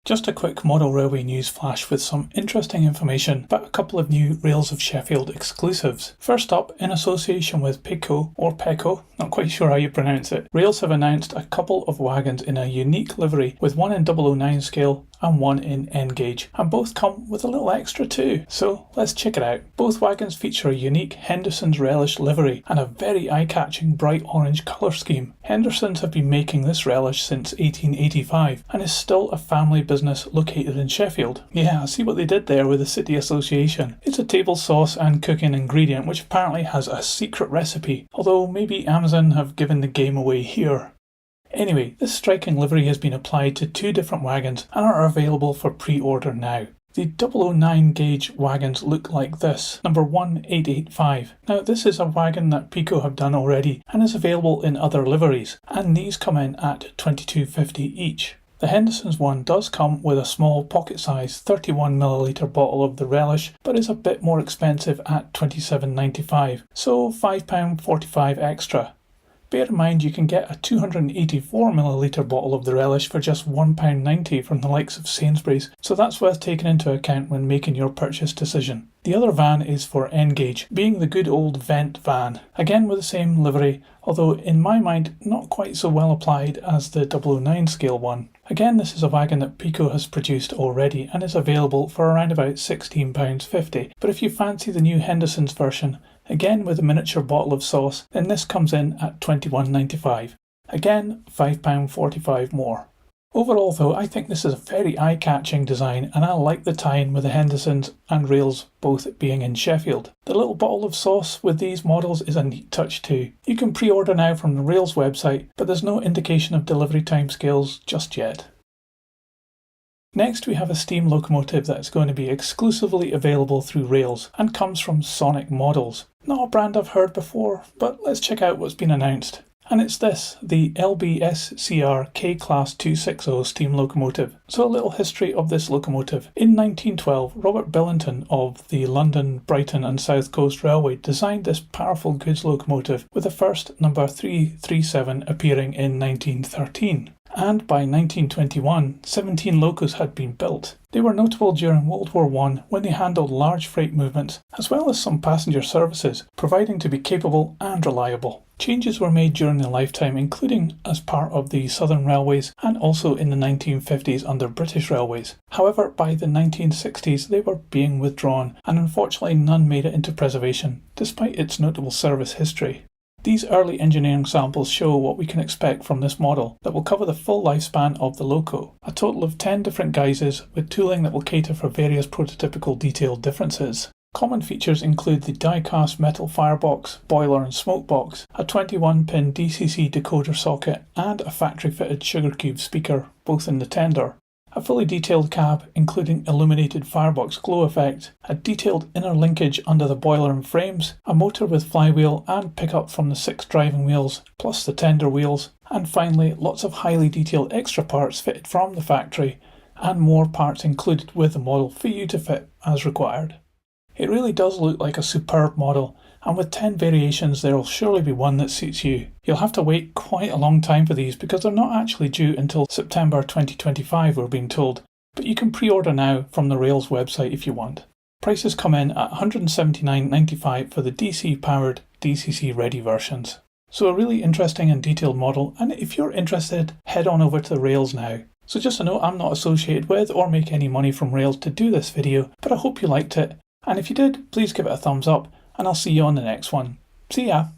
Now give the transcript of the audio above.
Just a quick model railway news flash with some interesting information about a couple of new Rails of Sheffield exclusives. First up, in association with PECO, or PECO, not quite sure how you pronounce it, Rails have announced a couple of wagons in a unique livery with one in 009 scale and one in N gauge, and both come with a little extra too. So let's check it out. Both wagons feature a unique Henderson's relish livery and a very eye-catching bright orange colour scheme. Henderson's have been making this relish since 1885 and is still a family business located in Sheffield. Yeah, I see what they did there with the city association. It's a table sauce and cooking ingredient which apparently has a secret recipe, although maybe Amazon have given the game away here. Anyway, this striking livery has been applied to two different wagons and are available for pre-order now. The 009 gauge wagons look like this, number 1885. Now this is a wagon that PECO have done already and is available in other liveries, and these come in at $22.50 each. The Henderson's one does come with a small pocket-sized 31ml bottle of the relish, but is a bit more expensive at $27.95, so £5.45 extra. Bear in mind you can get a 284ml bottle of the relish for just £1.90 from the likes of Sainsbury's, so that's worth taking into account when making your purchase decision. The other van is for N gauge, being the good old vent van, again with the same livery, although in my mind not quite so well applied as the 009 scale one. Again, this is a wagon that PECO has produced already and is available for around about £16.50, but if you fancy the new Henderson's version, again with a miniature bottle of sauce, then this comes in at £21.95. Again, £5.45 more. Overall though, I think this is a very eye-catching design and I like the tie-in with the Henderson's and Rails both being in Sheffield. The little bottle of sauce with these models is a neat touch too. You can pre-order now from the Rails website, but there's no indication of delivery timescales just yet. Next we have a steam locomotive that's going to be exclusively available through Rails and comes from Sonic Models. Not a brand I've heard before, but let's check out what's been announced. And it's this, the LBSCR K-Class 260 steam locomotive. So a little history of this locomotive. In 1912, Robert Billington of the London, Brighton and South Coast Railway designed this powerful goods locomotive, with the first number 337 appearing in 1913. And by 1921, 17 locos had been built. They were notable during World War I when they handled large freight movements, as well as some passenger services, proving to be capable and reliable. Changes were made during their lifetime, including as part of the Southern Railways and also in the 1950s under British Railways. However, by the 1960s they were being withdrawn, and unfortunately none made it into preservation, despite its notable service history. These early engineering samples show what we can expect from this model that will cover the full lifespan of the Loco, a total of 10 different guises with tooling that will cater for various prototypical detail differences. Common features include the die-cast metal firebox, boiler and smoke box, a 21-pin DCC decoder socket and a factory-fitted sugar cube speaker, both in the tender. A fully detailed cab, including illuminated firebox glow effect, a detailed inner linkage under the boiler and frames, a motor with flywheel and pickup from the 6 driving wheels, plus the tender wheels, and finally lots of highly detailed extra parts fitted from the factory, and more parts included with the model for you to fit as required. It really does look like a superb model, and with 10 variations there will surely be one that suits you. You'll have to wait quite a long time for these because they're not actually due until September 2025 we're being told, but you can pre-order now from the Rails website if you want. Prices come in at $179.95 for the DC powered DCC ready versions. So a really interesting and detailed model, and if you're interested, head on over to Rails now. So just a note, I'm not associated with or make any money from Rails to do this video, but I hope you liked it, and if you did, please give it a thumbs up, and I'll see you on the next one. See ya!